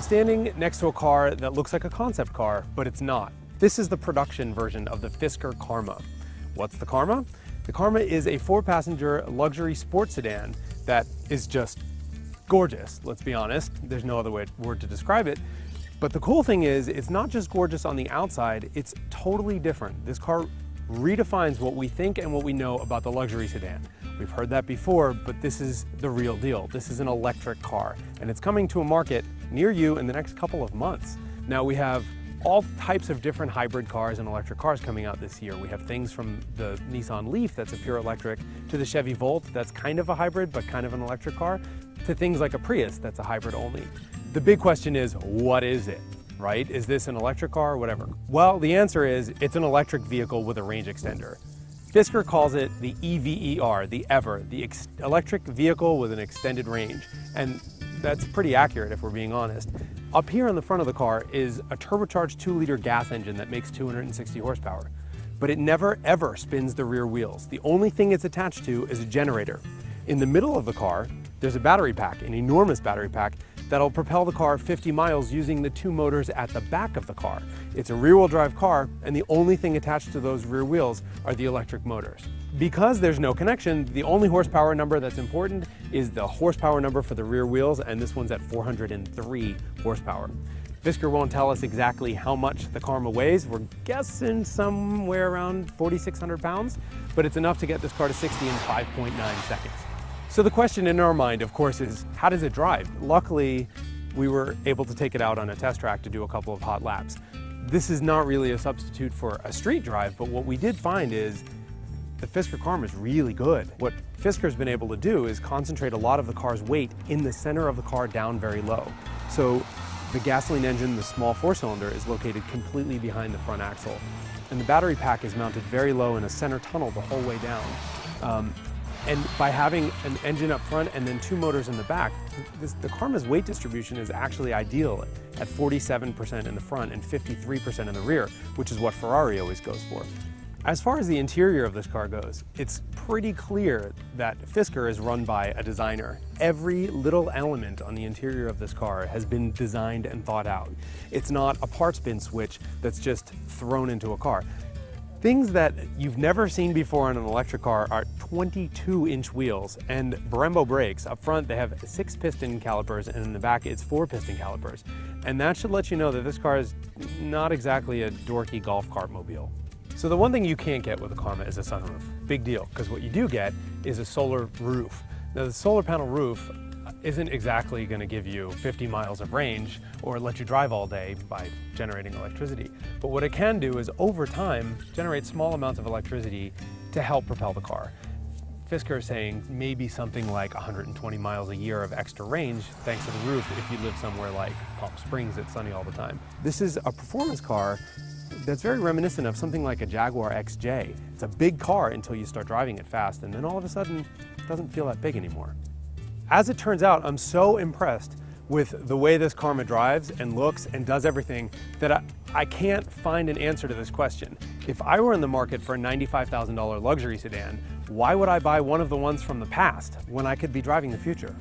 standing next to a car that looks like a concept car, but it's not. This is the production version of the Fisker Karma. What's the Karma? The Karma is a 4-passenger luxury sports sedan that is just gorgeous, let's be honest. There's no other word to describe it. But the cool thing is, it's not just gorgeous on the outside, it's totally different. This car redefines what we think and what we know about the luxury sedan. We've heard that before, but this is the real deal. This is an electric car, and it's coming to a market near you in the next couple of months. Now, we have all types of different hybrid cars and electric cars coming out this year. We have things from the Nissan Leaf that's a pure electric, to the Chevy Volt that's kind of a hybrid but kind of an electric car, to things like a Prius that's a hybrid only. The big question is, what is it, right? Is this an electric car or whatever? Well, the answer is it's an electric vehicle with a range extender. Fisker calls it the EVER, the EVER, the electric vehicle with an extended range. And that's pretty accurate if we're being honest. Up here on the front of the car is a turbocharged 2-liter gas engine that makes 260 horsepower. But it never ever spins the rear wheels. The only thing it's attached to is a generator. In the middle of the car, there's a battery pack, an enormous battery pack, that'll propel the car 50 miles using the 2 motors at the back of the car. It's a rear-wheel drive car, and the only thing attached to those rear wheels are the electric motors. Because there's no connection, the only horsepower number that's important is the horsepower number for the rear wheels, and this one's at 403 horsepower. Fisker won't tell us exactly how much the Karma weighs. We're guessing somewhere around 4,600 pounds, but it's enough to get this car to 60 in 5.9 seconds. So the question in our mind, of course, is how does it drive? Luckily, we were able to take it out on a test track to do a couple of hot laps. This is not really a substitute for a street drive, but what we did find is the Fisker Karma is really good. What Fisker's been able to do is concentrate a lot of the car's weight in the center of the car down very low. So the gasoline engine, the small 4-cylinder, is located completely behind the front axle. And the battery pack is mounted very low in a center tunnel the whole way down. And by having an engine up front and then 2 motors in the back, the Karma's weight distribution is actually ideal at 47% in the front and 53% in the rear, which is what Ferrari always goes for. As far as the interior of this car goes, it's pretty clear that Fisker is run by a designer. Every little element on the interior of this car has been designed and thought out. It's not a parts bin switch that's just thrown into a car. Things that you've never seen before on an electric car are 22-inch wheels and Brembo brakes. Up front, they have 6-piston calipers, and in the back, it's 4-piston calipers. And that should let you know that this car is not exactly a dorky golf cart mobile. So the one thing you can't get with a Karma is a sunroof. Big deal, because what you do get is a solar roof. Now, the solar panel roof isn't exactly going to give you 50 miles of range or let you drive all day by generating electricity. But what it can do is, over time, generate small amounts of electricity to help propel the car. Fisker is saying maybe something like 120 miles a year of extra range thanks to the roof if you live somewhere like Palm Springs that's sunny all the time. This is a performance car that's very reminiscent of something like a Jaguar XJ. It's a big car until you start driving it fast, and then all of a sudden it doesn't feel that big anymore. As it turns out, I'm so impressed with the way this Karma drives and looks and does everything that I can't find an answer to this question. If I were in the market for a $95,000 luxury sedan, why would I buy one of the ones from the past when I could be driving the future?